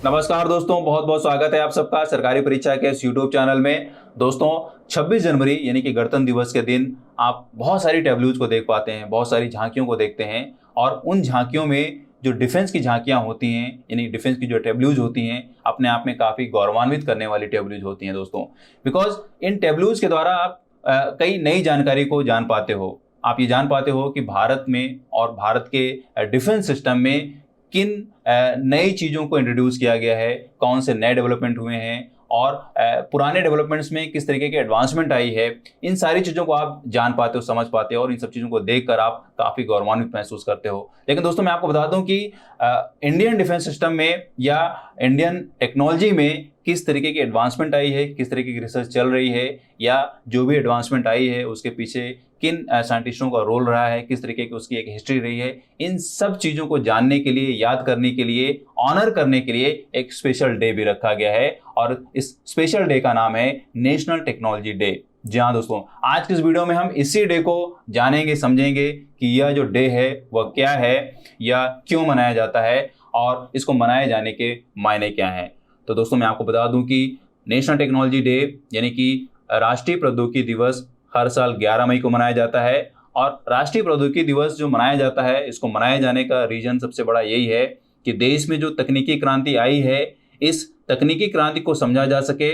नमस्कार दोस्तों, बहुत बहुत स्वागत है आप सबका सरकारी परीक्षा के इस यूट्यूब चैनल में। दोस्तों 26 जनवरी यानी कि गणतंत्र दिवस के दिन आप बहुत सारी टैब्लूज को देख पाते हैं, बहुत सारी झांकियों को देखते हैं और उन झांकियों में जो डिफेंस की झांकियां होती हैं यानी डिफेंस की जो टैब्लूज होती हैं अपने आप में काफ़ी गौरवान्वित करने वाली टैब्लूज होती हैं दोस्तों। बिकॉज इन टैब्लूज के द्वारा आप कई नई जानकारी को जान पाते हो। आप ये जान पाते हो कि भारत में और भारत के डिफेंस सिस्टम में किन नई चीज़ों को इंट्रोड्यूस किया गया है, कौन से नए डेवलपमेंट हुए हैं और पुराने डेवलपमेंट्स में किस तरीके की एडवांसमेंट आई है। इन सारी चीज़ों को आप जान पाते हो, समझ पाते हो और इन सब चीज़ों को देखकर आप काफ़ी गौरवान्वित महसूस करते हो। लेकिन दोस्तों मैं आपको बता दूं कि इंडियन डिफेंस सिस्टम में या इंडियन टेक्नोलॉजी में किस तरीके की एडवांसमेंट आई है, किस तरीके की रिसर्च चल रही है या जो भी एडवांसमेंट आई है उसके पीछे किन साइंटिस्टों का रोल रहा है, किस तरीके की उसकी एक हिस्ट्री रही है। इन सब चीज़ों को जानने के लिए, याद करने के लिए, ऑनर करने के लिए एक स्पेशल डे भी रखा गया है और इस स्पेशल डे का नाम है नेशनल टेक्नोलॉजी डे। जी हाँ दोस्तों, आज के इस वीडियो में हम इसी डे को जानेंगे, समझेंगे कि यह जो डे है वह क्या है या क्यों मनाया जाता है और इसको मनाए जाने के मायने क्या हैं। तो दोस्तों मैं आपको बता दूं कि नेशनल टेक्नोलॉजी डे यानी कि राष्ट्रीय प्रौद्योगिकी दिवस हर साल 11 मई को मनाया जाता है और राष्ट्रीय प्रौद्योगिकी दिवस जो मनाया जाता है, इसको मनाए जाने का रीजन सबसे बड़ा यही है कि देश में जो तकनीकी क्रांति आई है, इस तकनीकी क्रांति को समझा जा सके,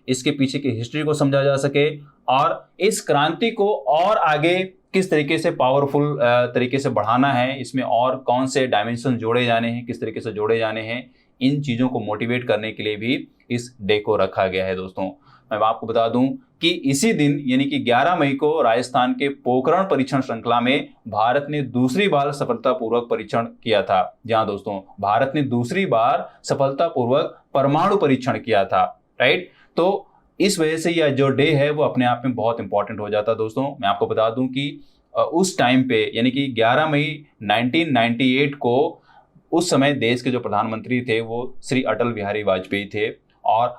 इसके पीछे की हिस्ट्री को समझा जा सके और इस क्रांति को और आगे किस तरीके से पावरफुल तरीके से बढ़ाना है, इसमें और कौन से डायमेंशन जोड़े जाने हैं, किस तरीके से जोड़े जाने हैं, इन चीज़ों को मोटिवेट करने के लिए भी इस डे को रखा गया है। दोस्तों मैं आपको बता दूं कि इसी दिन यानी कि 11 मई को राजस्थान के पोखरण परीक्षण श्रृंखला में भारत ने दूसरी बार सफलतापूर्वक परीक्षण किया था। जहां दोस्तों भारत ने दूसरी बार सफलतापूर्वक परमाणु परीक्षण किया था, राइट। तो इस वजह से यह जो डे है वो अपने आप में बहुत इंपॉर्टेंट हो जाता है। दोस्तों मैं आपको बता दूं कि उस टाइम पे यानी कि 11 मई 1998 को उस समय देश के जो प्रधानमंत्री थे वो श्री अटल बिहारी वाजपेयी थे और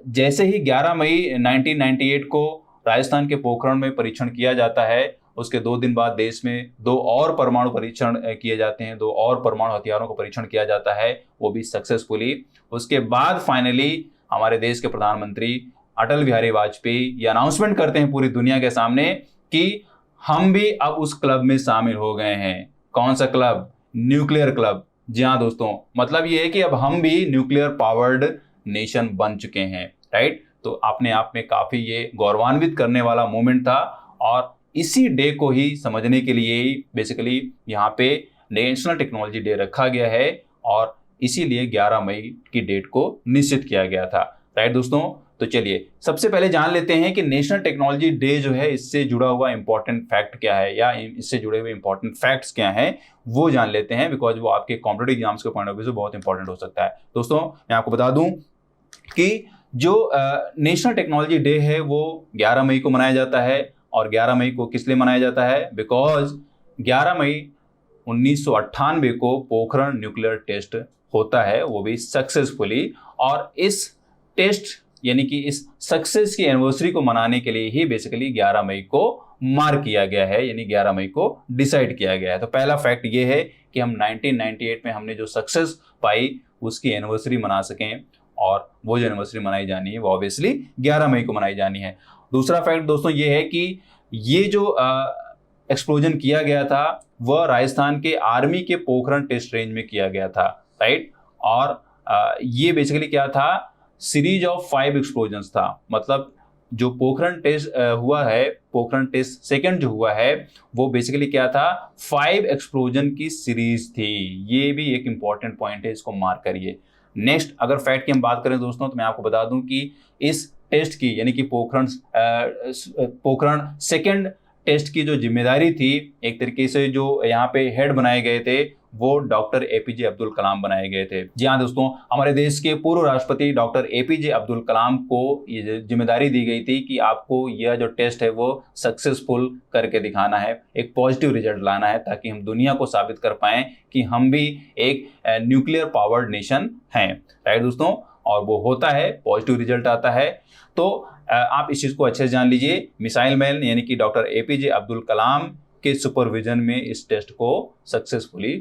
जैसे ही 11 मई 1998 को राजस्थान के पोखरण में परीक्षण किया जाता है, उसके 2 दिन बाद देश में 2 और परमाणु परीक्षण किए जाते हैं, 2 और परमाणु हथियारों का परीक्षण किया जाता है, वो भी सक्सेसफुली। उसके बाद फाइनली हमारे देश के प्रधानमंत्री अटल बिहारी वाजपेयी ये अनाउंसमेंट करते हैं पूरी दुनिया के सामने कि हम भी अब उस क्लब में शामिल हो गए हैं। कौन सा क्लब? Nuclear club. जी हाँ दोस्तों, मतलब ये है कि अब हम भी न्यूक्लियर पावर्ड नेशन बन चुके हैं, राइट। तो अपने आप में काफी ये गौरवान्वित करने वाला मोमेंट था और इसी डे को ही समझने के लिए बेसिकली यहाँ पे नेशनल टेक्नोलॉजी डे रखा गया है और इसीलिए 11 मई की डेट को निश्चित किया गया था, राइट दोस्तों। तो चलिए सबसे पहले जान लेते हैं कि नेशनल टेक्नोलॉजी डे जो है इससे जुड़ा हुआ इंपॉर्टेंट फैक्ट क्या है या इससे जुड़े हुए इंपॉर्टेंट फैक्ट्स क्या हैं वो जान लेते हैं, बिकॉज वो आपके कॉम्पिटिटिव एग्जाम्स के पॉइंट ऑफ व्यू से बहुत इंपॉर्टेंट हो सकता है। दोस्तों मैं आपको बता दूं कि जो नेशनल टेक्नोलॉजी डे है वो 11 मई को मनाया जाता है और 11 मई को किस लिए मनाया जाता है? बिकॉज 11 मई 1998 को पोखरण न्यूक्लियर टेस्ट होता है, वो भी सक्सेसफुली। और इस टेस्ट यानी कि इस सक्सेस की एनिवर्सरी को मनाने के लिए ही बेसिकली 11 मई को मार्क किया गया है, यानी 11 मई को डिसाइड किया गया है। तो पहला फैक्ट ये है कि हम 1998 में हमने जो सक्सेस पाई उसकी एनिवर्सरी मना सकें और वो जो एनिवर्सरी मनाई जानी है वो ऑब्वियसली 11 मई को मनाई जानी है। दूसरा फैक्ट दोस्तों ये है कि ये जो एक्सप्लोजन किया गया था वह राजस्थान के आर्मी के पोखरण टेस्ट रेंज में किया गया था, राइट। और ये बेसिकली क्या था? सीरीज ऑफ 5 एक्सप्लोजन्स था। मतलब जो पोखरण टेस्ट हुआ है, पोखरण टेस्ट सेकंड जो हुआ है वो बेसिकली क्या था? 5 एक्सप्लोजन की सीरीज थी। ये भी एक इंपॉर्टेंट पॉइंट है, इसको मार्क करिए। नेक्स्ट अगर फैक्ट की हम बात करें दोस्तों तो मैं आपको बता दूं कि इस टेस्ट की यानी कि पोखरण सेकंड टेस्ट की जो जिम्मेदारी थी, एक तरीके से जो यहाँ पे हेड बनाए गए थे वो डॉक्टर एपीजे अब्दुल कलाम बनाए गए थे। जी हाँ दोस्तों, हमारे देश के पूर्व राष्ट्रपति डॉक्टर एपीजे अब्दुल कलाम को ये जिम्मेदारी दी गई थी कि आपको यह जो टेस्ट है वो सक्सेसफुल करके दिखाना है, एक पॉजिटिव रिजल्ट लाना है, ताकि हम दुनिया को साबित कर पाएं कि हम भी एक न्यूक्लियर पावर्ड नेशन हैं, राइट दोस्तों। और वो होता है, पॉजिटिव रिजल्ट आता है। तो आप इस चीज़ को अच्छे से जान लीजिए। मिसाइल मैन यानी कि डॉक्टर एपीजे अब्दुल कलाम के सुपरविजन में इस टेस्ट को सक्सेसफुली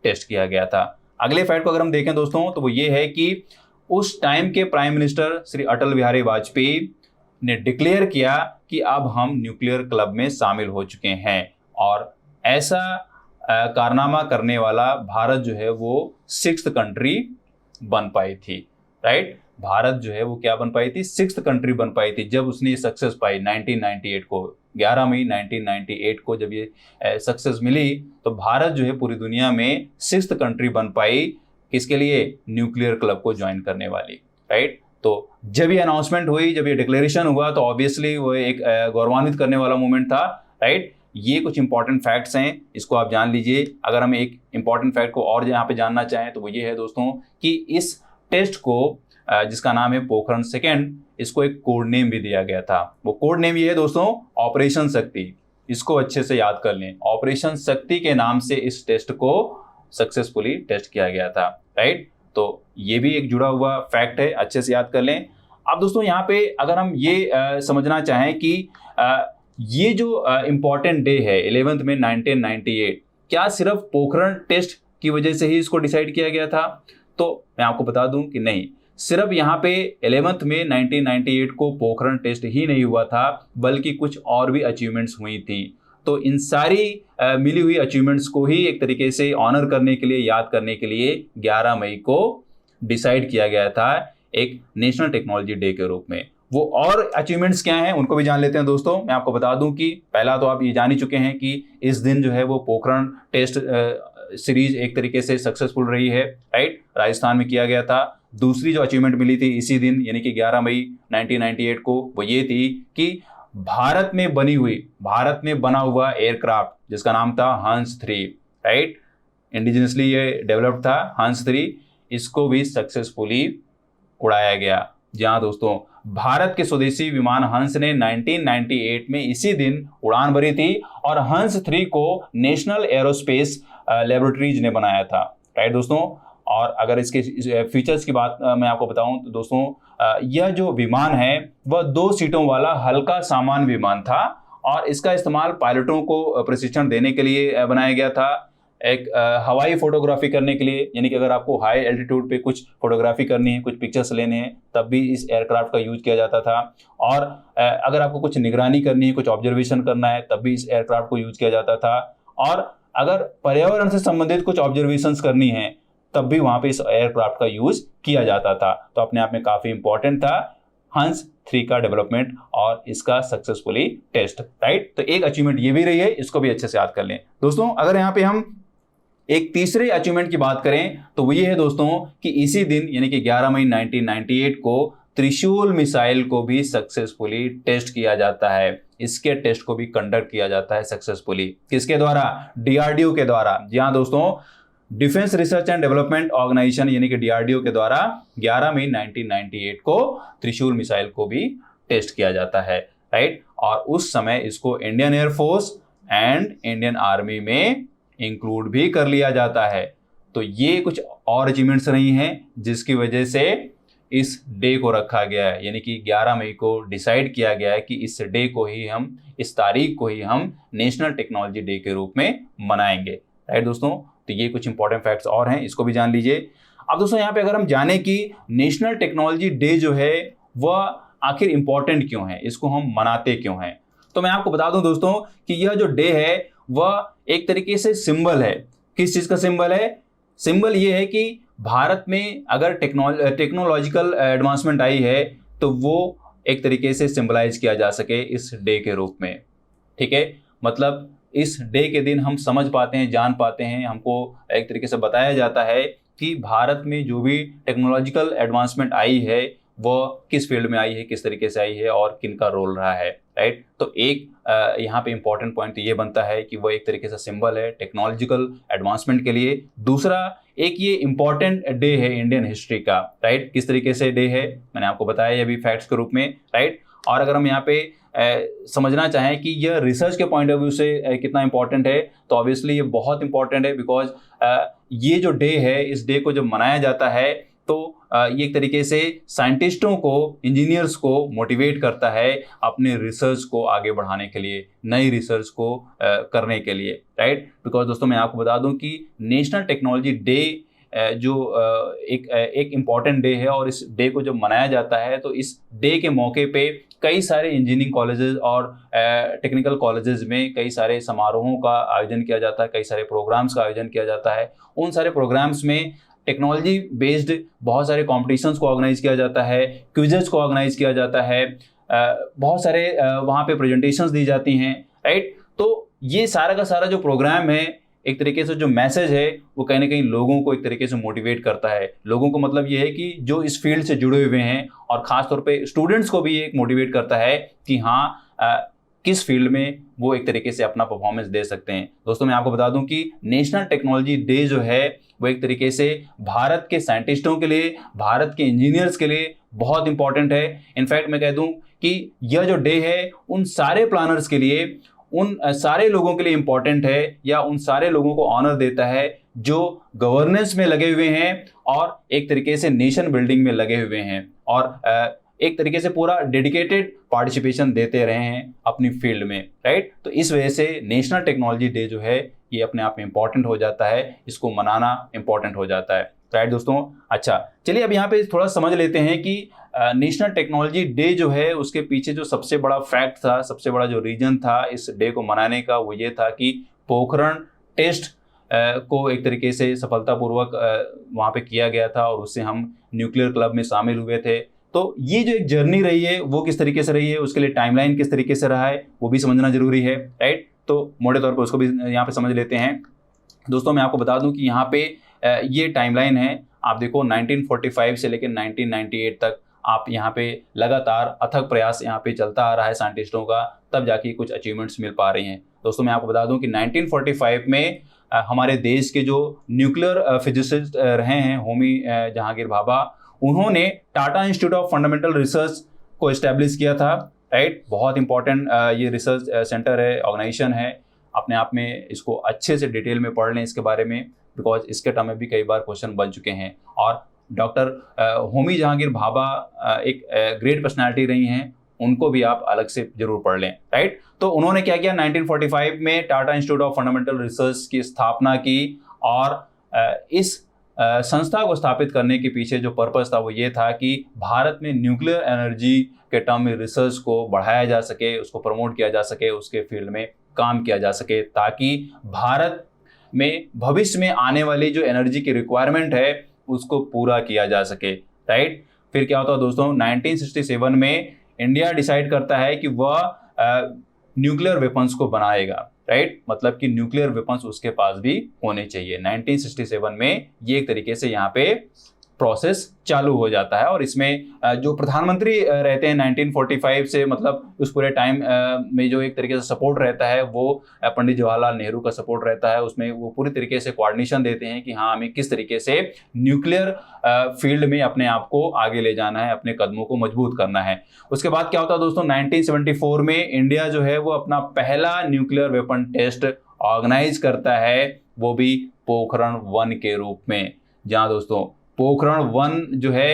टेस्ट किया गया था। अगले फैक्ट को अगर हम देखें दोस्तों तो वो ये है कि उस टाइम के प्राइम मिनिस्टर श्री अटल बिहारी वाजपेयी ने डिक्लेयर किया कि अब हम न्यूक्लियर क्लब में शामिल हो चुके हैं। और ऐसा कारनामा करने वाला भारत जो है वो 6th कंट्री बन पाई थी, राइट। भारत जो है वो क्या बन पाई थी, 6th कंट्री बन पाई थी जब उसने ये सक्सेस पाई 1998 को। 11 मई 1998 को जब ये सक्सेस मिली तो भारत जो है पूरी दुनिया में 6th कंट्री बन पाई, किसके लिए, न्यूक्लियर क्लब को ज्वाइन करने वाली, राइट। तो जब ये अनाउंसमेंट हुई, जब ये डिक्लेरेशन हुआ तो ऑब्वियसली वो एक गौरवान्वित करने वाला मोमेंट था, राइट। ये कुछ इंपॉर्टेंट फैक्ट्स हैं, इसको आप जान लीजिए। अगर हम एक इंपॉर्टेंट फैक्ट को और यहाँ पे जानना चाहें तो वो ये है दोस्तों कि इस टेस्ट को जिसका नाम है पोखरण सेकेंड, इसको एक कोड नेम भी दिया गया था। वो कोड नेम ये है दोस्तों ऑपरेशन शक्ति। इसको अच्छे से याद कर लें, ऑपरेशन शक्ति के नाम से इस टेस्ट को सक्सेसफुली टेस्ट किया गया था, राइट। तो ये भी एक जुड़ा हुआ फैक्ट है, अच्छे से याद कर लें। अब दोस्तों यहाँ पे अगर हम ये समझना चाहें कि ये जो इम्पॉर्टेंट डे है 11 में 1998, क्या सिर्फ पोखरण टेस्ट की वजह से ही इसको डिसाइड किया गया था? तो मैं आपको बता दूं कि नहीं, सिर्फ यहाँ पे 11 में 1998 को पोखरण टेस्ट ही नहीं हुआ था, बल्कि कुछ और भी अचीवमेंट्स हुई थी। तो इन सारी मिली हुई अचीवमेंट्स को ही एक तरीके से ऑनर करने के लिए, याद करने के लिए 11 मई को डिसाइड किया गया था एक नेशनल टेक्नोलॉजी डे के रूप में। वो और अचीवमेंट्स क्या हैं उनको भी जान लेते हैं दोस्तों। मैं आपको बता दूं कि पहला तो आप ये जान ही चुके हैं कि इस दिन जो है वो पोखरण टेस्ट सीरीज एक तरीके से सक्सेसफुल रही है, राइट, राजस्थान में किया गया था। दूसरी जो अचीवमेंट मिली थी इसी दिन यानी कि 11 मई 1998 को, वो ये थी कि भारत में बना हुआ एयरक्राफ्ट जिसका नाम था हंस 3, राइट, इंडिजिनसली ये डेवलप्ड था हंस 3, इसको भी सक्सेसफुली उड़ाया गया। जहां दोस्तों भारत के स्वदेशी विमान हंस ने 1998 में इसी दिन उड़ान भरी थी और हंस 3 को नेशनल एरोस्पेस लेबोरेटरीज ने बनाया था, राइट दोस्तों। और अगर इसके फीचर्स की बात मैं आपको बताऊं तो दोस्तों यह जो विमान है वह 2 सीटों वाला हल्का सामान विमान था और इसका इस्तेमाल पायलटों को प्रशिक्षण देने के लिए बनाया गया था, एक हवाई फोटोग्राफी करने के लिए, यानी कि अगर आपको हाई एल्टीट्यूड पे कुछ फोटोग्राफी करनी है, कुछ पिक्चर्स लेने हैं, तब भी इस एयरक्राफ्ट का यूज किया जाता था। और अगर आपको कुछ निगरानी करनी है, कुछ ऑब्जर्वेशन करना है, तब भी इस एयरक्राफ्ट को यूज किया जाता था। और अगर पर्यावरण से संबंधित कुछ ऑब्जर्वेशंस करनी है तब भी वहां पे इस एयरक्राफ्ट का यूज किया जाता था। तो अपने आप में काफी इंपॉर्टेंट था हंस 3 का डेवलपमेंट और इसका सक्सेसफुली टेस्ट, राइट। तो एक अचीवमेंट ये भी रही है, इसको भी अच्छे से याद कर लें दोस्तों। अगर यहाँ पे हम एक तीसरे अचीवमेंट की बात करें तो वो ये है दोस्तों कि इसी दिन यानी कि 11 मई 1998 को त्रिशूल मिसाइल को भी सक्सेसफुली टेस्ट किया जाता है। इसके टेस्ट को भी कंडक्ट किया जाता है सक्सेसफुली, किसके द्वारा, डीआरडीओ के द्वारा। जी हाँ दोस्तों, defence research and development organisation यानी कि डीआरडीओ के द्वारा 11 मई 1998 को त्रिशूल मिसाइल को भी टेस्ट किया जाता है, राइट। और उस समय इसको Indian air force and Indian army में इंक्लूड भी कर लिया जाता है। तो ये कुछ और अचीवमेंट्स रही हैं जिसकी वजह से इस डे को रखा गया है, यानी कि 11 मई को डिसाइड किया गया है कि इस डे को ही हम, इस तारीख को ही हम नेशनल टेक्नोलॉजी डे के रूप में मनाएंगे, राइट दोस्तों। तो ये कुछ इंपॉर्टेंट फैक्ट्स और हैं, इसको भी जान लीजिए। अब दोस्तों यहाँ पे अगर हम जाने कि नेशनल टेक्नोलॉजी डे जो है वह आखिर इंपॉर्टेंट क्यों है, इसको हम मनाते क्यों हैं, तो मैं आपको बता दूं दोस्तों कि यह जो डे है वह एक तरीके से सिंबल है। किस चीज का सिंबल है? सिंबल ये है कि भारत में अगर टेक्नोलॉजिकल एडवांसमेंट आई है तो वो एक तरीके से सिंबलाइज किया जा सके इस डे के रूप में, ठीक है। मतलब इस डे के दिन हम समझ पाते हैं, जान पाते हैं, हमको एक तरीके से बताया जाता है कि भारत में जो भी टेक्नोलॉजिकल एडवांसमेंट आई है वो किस फील्ड में आई है, किस तरीके से आई है और किन का रोल रहा है, राइट। तो एक यहाँ पे इंपॉर्टेंट पॉइंट ये बनता है कि वो एक तरीके से सिंबल है टेक्नोलॉजिकल एडवांसमेंट के लिए। दूसरा, एक ये इंपॉर्टेंट डे है इंडियन हिस्ट्री का, राइट। किस तरीके से डे है मैंने आपको बताया अभी फैक्ट्स के रूप में, राइट। और अगर हम यहाँ पे समझना चाहें कि यह रिसर्च के पॉइंट ऑफ व्यू से कितना इंपॉर्टेंट है, तो ऑब्वियसली ये बहुत इंपॉर्टेंट है, बिकॉज ये जो डे है, इस डे को जब मनाया जाता है तो ये एक तरीके से साइंटिस्टों को, इंजीनियर्स को मोटिवेट करता है अपने रिसर्च को आगे बढ़ाने के लिए, नई रिसर्च को करने के लिए, राइट। बिकॉज दोस्तों मैं आपको बता दूं कि नेशनल टेक्नोलॉजी डे एक इम्पॉर्टेंट डे है और इस डे को जब मनाया जाता है तो इस डे के मौके पे कई सारे इंजीनियरिंग कॉलेजेस और टेक्निकल कॉलेजेस में कई सारे समारोहों का आयोजन किया जाता है, कई सारे प्रोग्राम्स का आयोजन किया जाता है। उन सारे प्रोग्राम्स में टेक्नोलॉजी बेस्ड बहुत सारे कॉम्पिटिशन्स को ऑर्गेनाइज किया जाता है, क्विजेस को ऑर्गेनाइज किया जाता है, बहुत सारे वहाँ पे प्रेजेंटेशंस दी जाती हैं, राइट। तो ये सारा का सारा जो प्रोग्राम है, एक तरीके से जो मैसेज है वो कहीं ना कहीं लोगों को एक तरीके से मोटिवेट करता है। लोगों को मतलब ये है कि जो इस फील्ड से जुड़े हुए हैं, और ख़ास तौर पे स्टूडेंट्स को भी एक मोटिवेट करता है कि हाँ किस फील्ड में वो एक तरीके से अपना परफॉर्मेंस दे सकते हैं। दोस्तों, मैं आपको बता दूं कि नेशनल टेक्नोलॉजी डे जो है वो एक तरीके से भारत के साइंटिस्टों के लिए, भारत के इंजीनियर्स के लिए बहुत इंपॉर्टेंट है। इनफैक्ट मैं कह दूं कि यह जो डे है उन सारे प्लानर्स के लिए, उन सारे लोगों के लिए इंपॉर्टेंट है, या उन सारे लोगों को ऑनर देता है जो गवर्नेंस में लगे हुए हैं और एक तरीके से नेशन बिल्डिंग में लगे हुए हैं और एक तरीके से पूरा डेडिकेटेड पार्टिसिपेशन देते रहे हैं अपनी फील्ड में, राइट। तो इस वजह से नेशनल टेक्नोलॉजी डे जो है ये अपने आप में इंपॉर्टेंट हो जाता है, इसको मनाना इंपॉर्टेंट हो जाता है, राइट दोस्तों। अच्छा, चलिए अब यहाँ पे थोड़ा समझ लेते हैं कि नेशनल टेक्नोलॉजी डे जो है उसके पीछे जो सबसे बड़ा फैक्ट था, सबसे बड़ा जो रीजन था इस डे को मनाने का, वो ये था कि पोखरण टेस्ट को एक तरीके से सफलतापूर्वक वहाँ पे किया गया था और उससे हम न्यूक्लियर क्लब में शामिल हुए थे। तो ये जो एक जर्नी रही है वो किस तरीके से रही है, उसके लिए टाइमलाइन किस तरीके से रहा है वो भी समझना जरूरी है, राइट। तो मोटे तौर पर उसको भी यहाँ पे समझ लेते हैं। दोस्तों, मैं आपको बता दूं कि यहाँ पे ये टाइमलाइन है, आप देखो 1945 से लेकर 1998 तक आप यहाँ पे लगातार अथक प्रयास यहाँ पे चलता आ रहा है साइंटिस्टों का, तब जाके कुछ अचीवमेंट्स मिल पा रही हैं। दोस्तों, मैं आपको बता दूं कि 1945 में हमारे देश के जो न्यूक्लियर फिजिसिस्ट रहे हैं होमी जहांगीर भाभा, उन्होंने Tata institute of fundamental research को इस्टेब्लिश किया था, राइट। बहुत इंपॉर्टेंट ये रिसर्च सेंटर है, ऑर्गेनाइजेशन है। अपने आप में इसको अच्छे से डिटेल में पढ़ लें इसके बारे में, बिकॉज इसके टर्म में भी कई बार क्वेश्चन बन चुके हैं। और डॉक्टर होमी जहांगीर भाभा एक ग्रेट पर्सनैलिटी रही हैं, उनको भी आप अलग से जरूर पढ़ लें, राइट। तो उन्होंने क्या किया, 1945 में Tata institute of fundamental research की स्थापना की और इस संस्था को स्थापित करने के पीछे जो पर्पस था वो ये था कि भारत में न्यूक्लियर एनर्जी के टर्म में रिसर्च को बढ़ाया जा सके, उसको प्रमोट किया जा सके, उसके फील्ड में काम किया जा सके, ताकि भारत में भविष्य में आने वाली जो एनर्जी की रिक्वायरमेंट है उसको पूरा किया जा सके, राइट। फिर क्या होता है दोस्तों, 1967 में इंडिया डिसाइड करता है कि वह न्यूक्लियर वेपन्स को बनाएगा, राइट। मतलब कि न्यूक्लियर वेपन्स उसके पास भी होने चाहिए। 1967 में ये एक तरीके से यहाँ पे प्रोसेस चालू हो जाता है और इसमें जो प्रधानमंत्री रहते हैं 1945 से, मतलब उस पूरे टाइम में जो एक तरीके से सपोर्ट रहता है वो पंडित जवाहरलाल नेहरू का सपोर्ट रहता है। उसमें वो पूरी तरीके से कोऑर्डिनेशन देते हैं कि हाँ, हमें किस तरीके से न्यूक्लियर फील्ड में अपने आप को आगे ले जाना है, अपने कदमों को मजबूत करना है। उसके बाद क्या होता है दोस्तों, 1974 में इंडिया जो है वो अपना पहला न्यूक्लियर वेपन टेस्ट ऑर्गेनाइज करता है, वो भी पोखरण 1 के रूप में, जहाँ दोस्तों पोखरण 1 जो है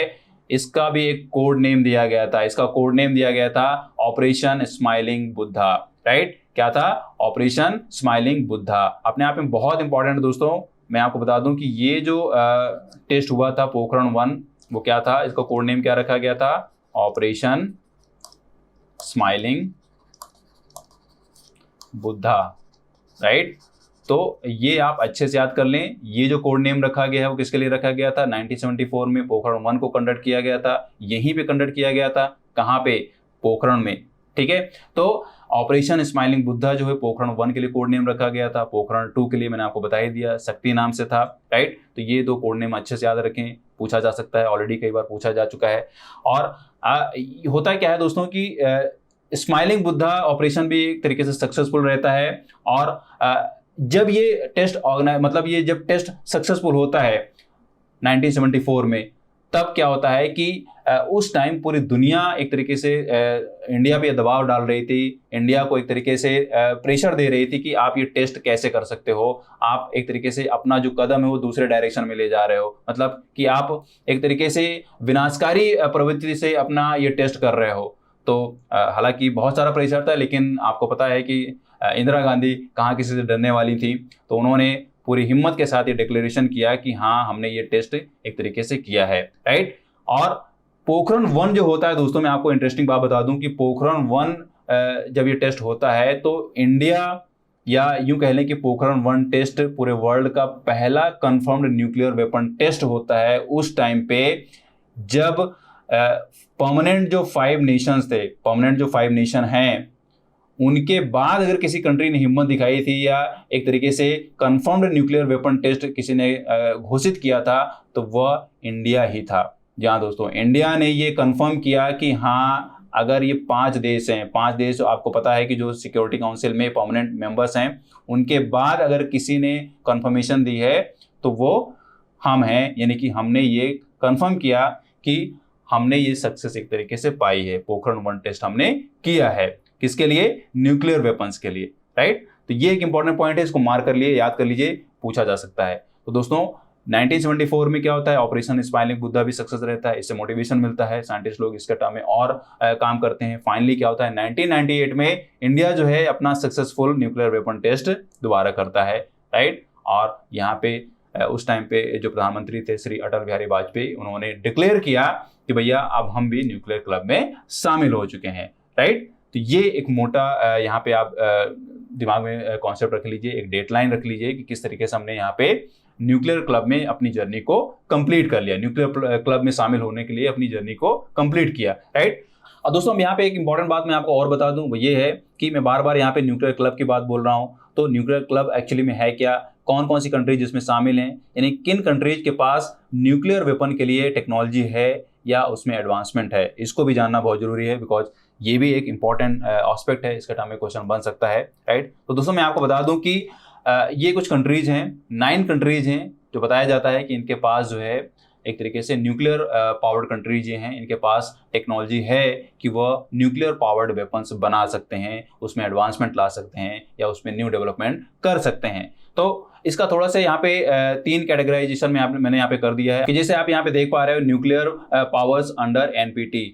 इसका भी एक कोड नेम दिया गया था। इसका कोड नेम दिया गया था ऑपरेशन स्माइलिंग बुद्धा, राइट। क्या था, ऑपरेशन स्माइलिंग बुद्धा। अपने आप में बहुत इंपॉर्टेंट दोस्तों, मैं आपको बता दूं कि ये जो टेस्ट हुआ था पोखरण 1, वो क्या था, इसका कोड नेम क्या रखा गया था, ऑपरेशन स्माइलिंग बुद्धा, राइट। तो ये आप अच्छे से याद कर लें, ये जो कोड नेम रखा गया है वो किसके लिए रखा गया था, 1974 में पोखरण 1 को कंडक्ट किया गया था, यहीं पे कंडक्ट किया गया था, कहाँ पे, पोखरण में, ठीक है। तो ऑपरेशन स्माइलिंग बुद्धा जो है पोखरण 1 के लिए कोड नेम रखा गया था, पोखरण 2 के लिए मैंने आपको बता ही दिया, शक्ति नाम से था, राइट। तो ये 2 कोड नेम अच्छे से याद रखें, पूछा जा सकता है, ऑलरेडी कई बार पूछा जा चुका है। और होता क्या है दोस्तों कि स्माइलिंग बुद्धा ऑपरेशन भी एक तरीके से सक्सेसफुल रहता है और जब ये टेस्ट मतलब ये जब टेस्ट सक्सेसफुल होता है 1974 में, तब क्या होता है कि उस टाइम पूरी दुनिया एक तरीके से इंडिया पे दबाव डाल रही थी, इंडिया को एक तरीके से प्रेशर दे रही थी कि आप ये टेस्ट कैसे कर सकते हो, आप एक तरीके से अपना जो कदम है वो दूसरे डायरेक्शन में ले जा रहे हो, मतलब कि आप एक तरीके से विनाशकारी प्रवृत्ति से अपना ये टेस्ट कर रहे हो। तो हालांकि बहुत सारा प्रेशर था, लेकिन आपको पता है कि इंदिरा गांधी कहाँ किसी से डरने वाली थी, तो उन्होंने पूरी हिम्मत के साथ ये डिक्लेरेशन किया कि हाँ हमने ये टेस्ट एक तरीके से किया है, राइट। और पोखरण 1 जो होता है दोस्तों, मैं आपको इंटरेस्टिंग बात बता दूं कि पोखरण 1 जब ये टेस्ट होता है तो इंडिया, या यूं कह लें कि पोखरण 1 टेस्ट पूरे वर्ल्ड का पहला कंफर्म्ड न्यूक्लियर वेपन टेस्ट होता है उस टाइम पे जब परमानेंट जो 5 नेशंस थे, परमानेंट जो 5 नेशन हैं, उनके बाद अगर किसी कंट्री ने हिम्मत दिखाई थी या एक तरीके से कंफर्म्ड न्यूक्लियर वेपन टेस्ट किसी ने घोषित किया था तो वह इंडिया ही था। जहां दोस्तों इंडिया ने ये कंफर्म किया कि हाँ अगर ये 5 देश हैं, 5 देश आपको पता है कि जो सिक्योरिटी काउंसिल में परमानेंट मेंबर्स हैं, उनके बाद अगर किसी ने कंफर्मेशन दी है तो वो हम हैं, यानी कि हमने ये कंफर्म किया कि हमने ये सक्सेस एक तरीके से पाई है, पोखरण 1 टेस्ट हमने किया है। किसके लिए? न्यूक्लियर वेपन्स के लिए, राइट। तो ये एक इंपॉर्टेंट पॉइंट है, इसको मार्क कर लिए, याद कर लीजिए, पूछा जा सकता है। तो दोस्तों 1974 में क्या होता है, ऑपरेशन स्माइलिंग बुद्धा भी सक्सेस रहता है, इससे मोटिवेशन मिलता है, साइंटिस्ट लोग इसके टर्म में और काम करते हैं। फाइनली क्या होता है, 1998 में इंडिया जो है अपना सक्सेसफुल न्यूक्लियर वेपन टेस्ट दोबारा करता है, राइट। और यहाँ पे उस टाइम पे जो प्रधानमंत्री थे श्री अटल बिहारी वाजपेयी, उन्होंने डिक्लेयर किया कि भैया अब हम भी न्यूक्लियर क्लब में शामिल हो चुके हैं, राइट। तो ये एक मोटा यहाँ पे आप दिमाग में कॉन्सेप्ट रख लीजिए, एक डेडलाइन रख लीजिए कि किस तरीके से हमने यहाँ पे न्यूक्लियर क्लब में अपनी जर्नी को कंप्लीट कर लिया, न्यूक्लियर क्लब में शामिल होने के लिए अपनी जर्नी को कंप्लीट किया, राइट। और दोस्तों यहाँ पे एक इंपॉर्टेंट बात मैं आपको और बता दूं, वो ये है कि मैं बार बार यहाँ पे न्यूक्लियर क्लब की बात बोल रहा हूँ, तो न्यूक्लियर क्लब एक्चुअली में है क्या, कौन कौन सी कंट्रीज जिसमें शामिल हैं, यानी किन कंट्रीज के पास न्यूक्लियर वेपन के लिए टेक्नोलॉजी है या उसमें एडवांसमेंट है, इसको भी जानना बहुत जरूरी है, बिकॉज ये भी एक इंपॉर्टेंट एस्पेक्ट है, इसका टर्म में क्वेश्चन बन सकता है, राइट। तो दोस्तों मैं आपको बता दूं कि ये कुछ कंट्रीज हैं, 9 कंट्रीज हैं जो बताया जाता है कि इनके पास जो है एक तरीके से न्यूक्लियर पावर्ड कंट्रीज ये हैं, इनके पास टेक्नोलॉजी है कि वह न्यूक्लियर पावर्ड वेपन्स बना सकते हैं, उसमें एडवांसमेंट ला सकते हैं या उसमें न्यू डेवलपमेंट कर सकते हैं। तो इसका थोड़ा सा यहाँ पे 3 कैटेगराइजेशन में मैंने यहाँ पे कर दिया है कि जैसे आप यहाँ पे देख पा रहे हो, nuclear powers under NPT.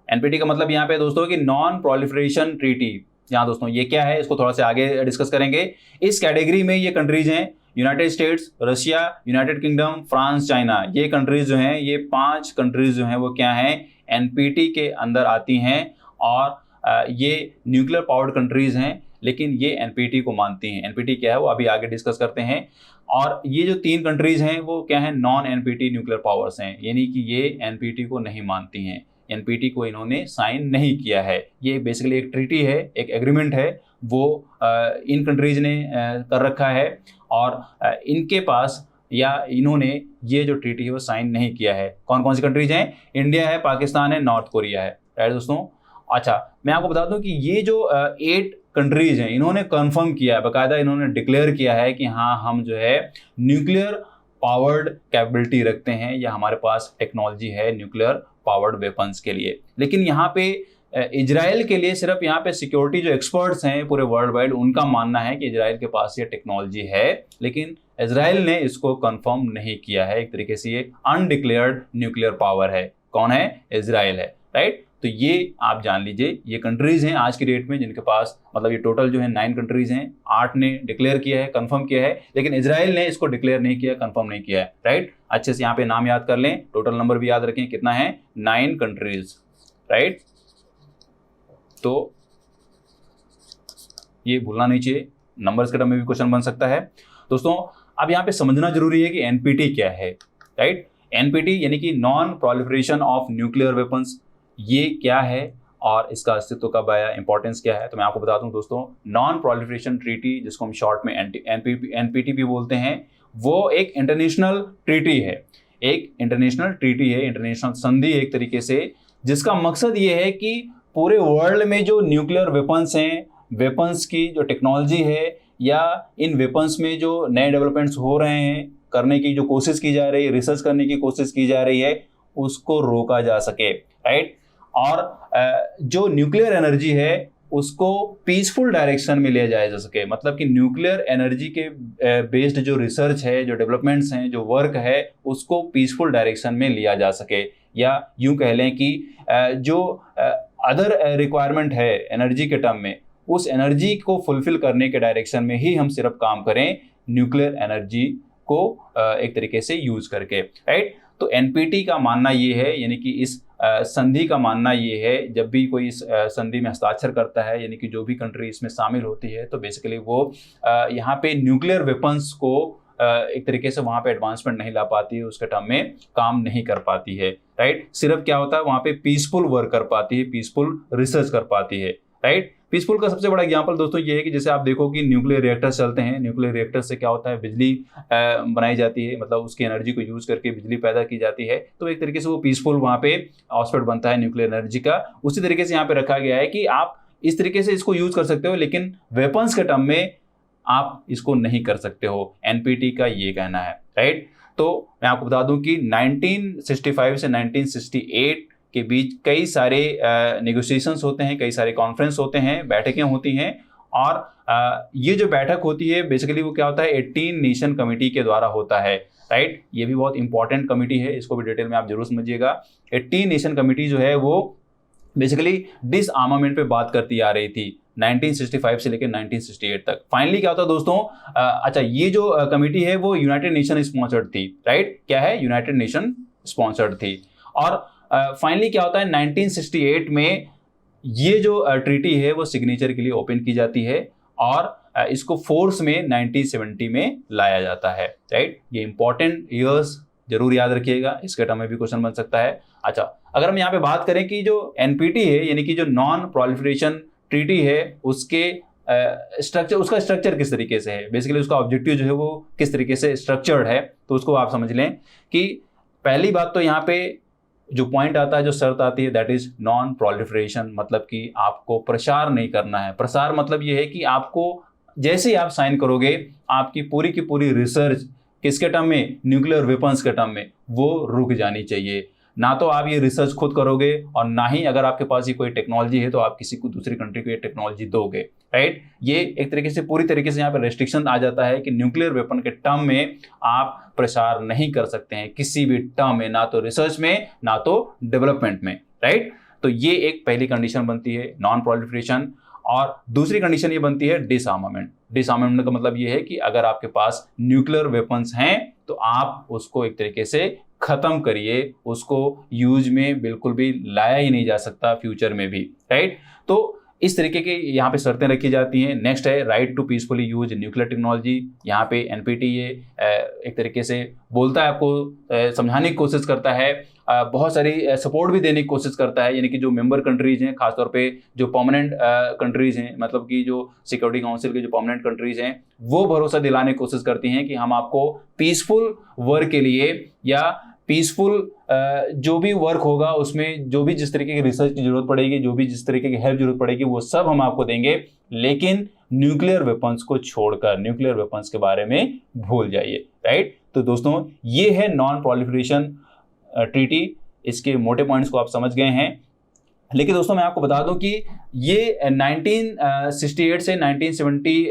NPT का मतलब यहाँ पे दोस्तों कि नॉन प्रोलिफरेशन ट्रीटी। यहाँ दोस्तों ये क्या है, इसको थोड़ा सा आगे डिस्कस करेंगे। इस कैटेगरी में ये कंट्रीज हैं United states, Russia, United kingdom, France, China. ये कंट्रीज जो हैं, ये 5 कंट्रीज जो हैं वो क्या हैं, एनपीटी के अंदर आती हैं और ये न्यूक्लियर पावर्ड कंट्रीज हैं, लेकिन ये एनपीटी को मानती हैं। एनपीटी क्या है वो अभी आगे डिस्कस करते हैं। और ये जो 3 कंट्रीज हैं वो क्या है, नॉन एनपीटी न्यूक्लियर पावर्स हैं, यानी कि ये एनपीटी को नहीं मानती हैं, एनपीटी को इन्होंने साइन नहीं किया है। ये बेसिकली एक ट्रीटी है, एक एग्रीमेंट है, वो इन कंट्रीज ने कर रखा है और इनके पास या इन्होंने ये जो ट्रीटी है वो साइन नहीं किया है। कौन कौन सी कंट्रीज हैं, इंडिया है, पाकिस्तान है, नॉर्थ कोरिया है, राइट दोस्तों। अच्छा मैं आपको बता दूं कि ये जो 8 कंट्रीज हैं इन्होंने कंफर्म किया है, बाकायदा इन्होंने डिक्लेयर किया है कि हाँ हम जो है न्यूक्लियर पावर्ड कैपेबिलिटी रखते हैं या हमारे पास टेक्नोलॉजी है न्यूक्लियर पावर्ड वेपन्स के लिए। लेकिन यहाँ पे इजराइल के लिए सिर्फ यहाँ पे सिक्योरिटी जो एक्सपर्ट्स हैं पूरे वर्ल्ड वाइड, उनका मानना है कि इजराइल के पास ये टेक्नोलॉजी है, लेकिन इजराइल ने इसको कंफर्म नहीं किया है। एक तरीके से ये अनडिक्लेयर्ड न्यूक्लियर पावर है। कौन है, इजराइल है, राइट। तो ये आप जान लीजिए, ये कंट्रीज हैं आज की डेट में जिनके पास, मतलब ये टोटल जो है 9 कंट्रीज हैं, 8 ने डिक्लेयर किया है, कंफर्म किया है, लेकिन इजराइल ने इसको डिक्लेयर नहीं किया, कंफर्म नहीं किया है, राइट। अच्छे से यहाँ पे नाम याद कर लें, टोटल नंबर भी याद रखें, कितना है, 9 कंट्रीज, राइट। तो ये भूलना नहीं चाहिए, नंबर्स के टर्म में भी क्वेश्चन बन सकता है। दोस्तों अब यहाँ पे समझना जरूरी है कि एनपीटी क्या है, राइट। एनपीटी यानी कि non proliferation of nuclear weapons, ये क्या है और इसका अस्तित्व कब आया, इंपॉर्टेंस क्या है। तो मैं आपको बता दूं दोस्तों, नॉन प्रोलिफरेशन ट्रीटी, जिसको हम शॉर्ट में एनपीटी भी बोलते हैं, वो एक इंटरनेशनल ट्रीटी है, एक इंटरनेशनल ट्रीटी है, इंटरनेशनल संधि एक तरीके से, जिसका मकसद ये है कि पूरे वर्ल्ड में जो न्यूक्लियर वेपन्स हैं, वेपन्स की जो टेक्नोलॉजी है या इन वेपन्स में जो नए डेवलपमेंट्स हो रहे हैं, करने की जो कोशिश की जा रही है, रिसर्च करने की कोशिश की जा रही है, उसको रोका जा सके, राइट। और जो न्यूक्लियर एनर्जी है उसको पीसफुल डायरेक्शन में ले जाया जा सके, मतलब कि न्यूक्लियर एनर्जी के बेस्ड जो रिसर्च है, जो डेवलपमेंट्स हैं, जो वर्क है, उसको पीसफुल डायरेक्शन में लिया जा सके, या यूं कह लें कि जो अदर रिक्वायरमेंट है एनर्जी के टर्म में, उस एनर्जी को फुलफिल करने के डायरेक्शन में ही हम सिर्फ काम करें, न्यूक्लियर एनर्जी को एक तरीके से यूज करके, राइट। तो एनपीटी का मानना ये है, यानी कि इस संधि का मानना ये है, जब भी कोई इस संधि में हस्ताक्षर करता है, यानी कि जो भी कंट्री इसमें शामिल होती है, तो बेसिकली वो यहाँ पे न्यूक्लियर वेपन्स को एक तरीके से वहाँ पे एडवांसमेंट नहीं ला पाती है, उसके टर्म में काम नहीं कर पाती है, राइट। सिर्फ क्या होता है वहाँ पे पीसफुल वर्क कर पाती है, पीसफुल रिसर्च कर पाती है, राइट। पीसफुल का सबसे बड़ा एग्जांपल दोस्तों ये है कि जैसे आप देखो कि न्यूक्लियर रिएक्टर चलते हैं, न्यूक्लियर रिएक्टर से क्या होता है, बिजली बनाई जाती है, मतलब उसकी एनर्जी को यूज करके बिजली पैदा की जाती है, तो एक तरीके से वो पीसफुल वहाँ पे आउटपुट बनता है न्यूक्लियर एनर्जी का। उसी तरीके से यहाँ पे रखा गया है कि आप इस तरीके से इसको यूज कर सकते हो, लेकिन वेपन्स के टर्म में आप इसको नहीं कर सकते हो, एनपीटी का ये कहना है, राइट। तो मैं आपको बता दूं कि 1965 से 1968 के बीच कई सारे नेगोशिएशंस होते हैं, कई सारे कॉन्फ्रेंस होते हैं, बैठकें होती हैं, और ये जो बैठक होती है बेसिकली वो क्या होता है, 18 नेशन कमेटी के द्वारा होता है, राइट। ये भी बहुत इंपॉर्टेंट कमेटी है, इसको भी डिटेल में आप जरूर समझिएगा। 18 नेशन कमेटी जो है वो बेसिकली डिसआर्मामेंट पे बात करती आ रही थी 1965 से लेकर 1968 तक। फाइनली क्या होता दोस्तों, अच्छा ये जो कमेटी है वो यूनाइटेड नेशन स्पॉन्सर्ड थी, राइट। क्या है, यूनाइटेड नेशन स्पॉन्सर्ड थी। और फाइनली क्या होता है, 1968 में ये जो ट्रीटी है वो सिग्नेचर के लिए ओपन की जाती है, और इसको फोर्स में 1970 में लाया जाता है, राइट। ये इंपॉर्टेंट ईयर्स जरूर याद रखिएगा, इसके टर्म में भी क्वेश्चन बन सकता है। अच्छा, अगर हम यहाँ पे बात करें कि जो एनपीटी है, यानी कि जो नॉन प्रोलिफरेशन ट्रीटी है, उसके स्ट्रक्चर, उसका स्ट्रक्चर किस तरीके से है, बेसिकली उसका ऑब्जेक्टिव जो है वो किस तरीके से स्ट्रक्चर्ड है, तो उसको आप समझ लें कि पहली बात तो यहाँ पे जो पॉइंट आता है, जो शर्त आती है, दैट इज नॉन प्रोलिफरेशन, मतलब कि आपको प्रसार नहीं करना है। प्रसार मतलब ये है कि आपको जैसे ही आप साइन करोगे, आपकी की पूरी रिसर्च किसके टर्म में, न्यूक्लियर वेपन्स के टर्म में, वो रुक जानी चाहिए। ना तो आप ये रिसर्च खुद करोगे, और ना ही अगर आपके पास ये कोई टेक्नोलॉजी है तो आप किसी को, दूसरी कंट्री को ये टेक्नोलॉजी दोगे, राइट। ये एक तरीके से पूरी तरीके से यहाँ पे रेस्ट्रिक्शन आ जाता है कि न्यूक्लियर वेपन के टर्म में आप प्रसार नहीं कर सकते हैं किसी भी टर्म में, ना तो रिसर्च में, ना तो डेवलपमेंट में, राइट। तो ये एक पहली कंडीशन बनती है, नॉन प्रोलिफरेशन। और दूसरी कंडीशन ये बनती है डिसआर्मामेंट। डिसआर्मामेंट का मतलब ये है कि अगर आपके पास न्यूक्लियर वेपन्स हैं तो आप उसको एक तरीके से खत्म करिए, उसको यूज में बिल्कुल भी लाया ही नहीं जा सकता फ्यूचर में भी, राइट। तो इस तरीके के यहाँ पे शर्तें रखी जाती हैं। नेक्स्ट है right to peacefully use nuclear technology. यहाँ पे एनपीटी ये एक तरीके से बोलता है, आपको समझाने की कोशिश करता है, बहुत सारी सपोर्ट भी देने की कोशिश करता है, यानी कि जो मेंबर कंट्रीज हैं, खासतौर पे जो परमानेंट कंट्रीज हैं, मतलब कि जो सिक्योरिटी काउंसिल के जो परमानेंट कंट्रीज हैं, वो भरोसा दिलाने की कोशिश करती हैं कि हम आपको पीसफुल वर्क के लिए, या पीसफुल जो भी वर्क होगा उसमें जो भी जिस तरीके की रिसर्च की जरूरत पड़ेगी, जो भी जिस तरीके की हेल्प जरूरत पड़ेगी, वो सब हम आपको देंगे, लेकिन न्यूक्लियर वेपन्स को छोड़कर, न्यूक्लियर वेपन्स के बारे में भूल जाइए, राइट। तो दोस्तों ये है नॉन प्रोलिफरेशन ट्रीटी। इसके मोटे पॉइंट्स को आप समझ गए हैं। लेकिन दोस्तों मैं आपको बता दूं कि ये 1968 से 1970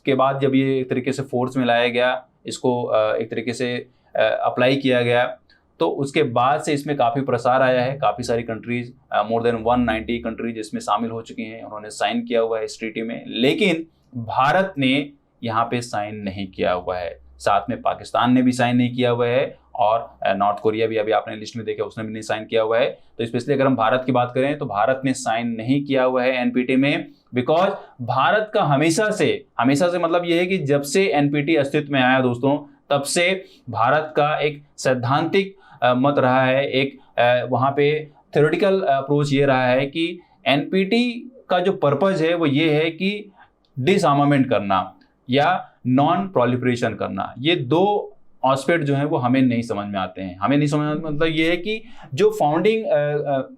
के बाद जब ये एक तरीके से फोर्स में लाया गया, इसको एक तरीके से अप्लाई किया गया, तो उसके बाद से इसमें काफ़ी प्रसार आया है। काफ़ी सारी कंट्रीज, मोर देन 190 कंट्रीज इसमें शामिल हो चुकी हैं, उन्होंने साइन किया हुआ है इस ट्रीटी में। लेकिन भारत ने यहाँ पे साइन नहीं किया हुआ है, साथ में पाकिस्तान ने भी साइन नहीं किया हुआ है, और नॉर्थ कोरिया भी अभी आपने लिस्ट में देखा, उसने भी नहीं साइन किया हुआ है। तो स्पेशली अगर हम भारत की बात करें तो भारत ने साइन नहीं किया हुआ है एनपीटी में, बिकॉज भारत का हमेशा से मतलब ये है कि जब से एनपीटी अस्तित्व में आया दोस्तों, तब से भारत का एक सैद्धांतिक मत रहा है, एक वहाँ पे थ्योरेटिकल अप्रोच ये रहा है कि एनपीटी का जो पर्पज है वो ये है कि डिसआर्मामेंट करना या नॉन प्रोलिफरेशन करना। ये दो एस्पेक्ट जो है वो हमें नहीं समझ में आते हैं। हमें नहीं समझ में आते मतलब ये है कि जो फाउंडिंग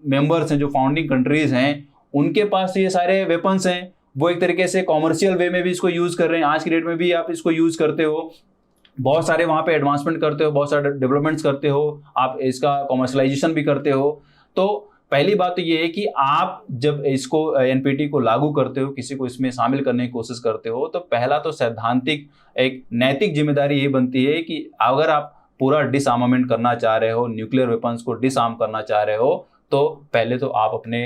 मेंबर्स हैं, जो फाउंडिंग कंट्रीज हैं, उनके पास ये सारे वेपन्स हैं, वो एक तरीके से कॉमर्शियल वे में भी इसको यूज कर रहे हैं। आज की डेट में भी आप इसको यूज करते हो, बहुत सारे वहाँ पे एडवांसमेंट करते हो, बहुत सारे डेवलपमेंट्स करते हो, आप इसका कॉमर्शलाइजेशन भी करते हो। तो पहली बात तो ये है कि आप जब इसको एनपीटी को लागू करते हो, किसी को इसमें शामिल करने की कोशिश करते हो, तो पहला तो सैद्धांतिक एक नैतिक जिम्मेदारी ये बनती है कि अगर आप पूरा डिसआर्मामेंट करना चाह रहे हो, न्यूक्लियर वेपन्स को डिसआर्म करना चाह रहे हो, तो पहले तो आप अपने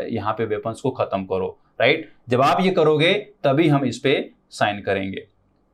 यहाँ पे वेपन्स को ख़त्म करो, राइट। जब आप ये करोगे तभी हम इस पर साइन करेंगे।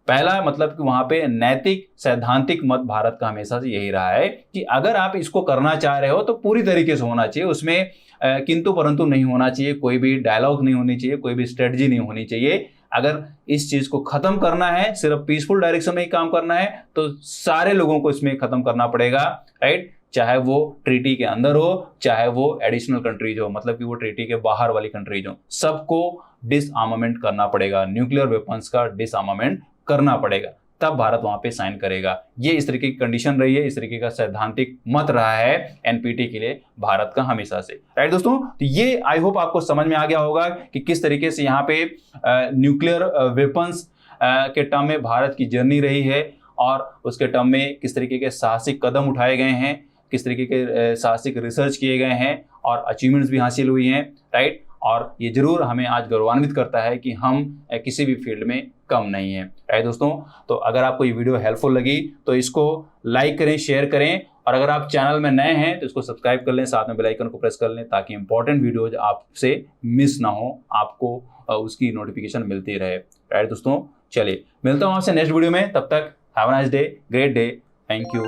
पहला मतलब कि वहां पे नैतिक सैद्धांतिक मत भारत का हमेशा से यही रहा है कि अगर आप इसको करना चाह रहे हो तो पूरी तरीके से होना चाहिए, उसमें किंतु परंतु नहीं होना चाहिए, कोई भी डायलॉग नहीं होनी चाहिए, कोई भी स्ट्रेटजी नहीं होनी चाहिए। अगर इस चीज को खत्म करना है, सिर्फ पीसफुल डायरेक्शन में ही काम करना है, तो सारे लोगों को इसमें खत्म करना पड़ेगा, राइट। चाहे वो ट्रीटी के अंदर हो, चाहे वो एडिशनल कंट्रीज हो, मतलब कि वो ट्रीटी के बाहर वाली कंट्रीज हो, सबको डिसआर्मामेंट करना पड़ेगा, न्यूक्लियर वेपन्स का डिसआर्मामेंट करना पड़ेगा, तब भारत वहां पे साइन करेगा। ये इस तरीके की कंडीशन रही है, इस तरीके का सैद्धांतिक मत रहा है एनपीटी के लिए भारत का हमेशा से, राइट दोस्तों। तो ये आई होप आपको समझ में आ गया होगा कि किस तरीके से यहाँ पे न्यूक्लियर वेपन्स के टर्म में भारत की जर्नी रही है और उसके टर्म में किस तरीके के साहसिक कदम उठाए गए हैं, किस तरीके के साहसिक रिसर्च किए गए हैं और अचीवमेंट्स भी हासिल हुई हैं, राइट। और ये जरूर हमें आज गौरवान्वित करता है कि हम किसी भी फील्ड में कम नहीं है, राइट दोस्तों। तो अगर आपको ये वीडियो हेल्पफुल लगी तो इसको लाइक करें, शेयर करें, और अगर आप चैनल में नए हैं तो इसको सब्सक्राइब कर लें, साथ में बेल आइकन को प्रेस कर लें ताकि इंपॉर्टेंट वीडियोज आपसे मिस ना हो, आपको उसकी नोटिफिकेशन मिलती रहे, राइट दोस्तों। चलिए मिलता हूँ आपसे नेक्स्ट वीडियो में, तब तक have a nice day, great day, thank you.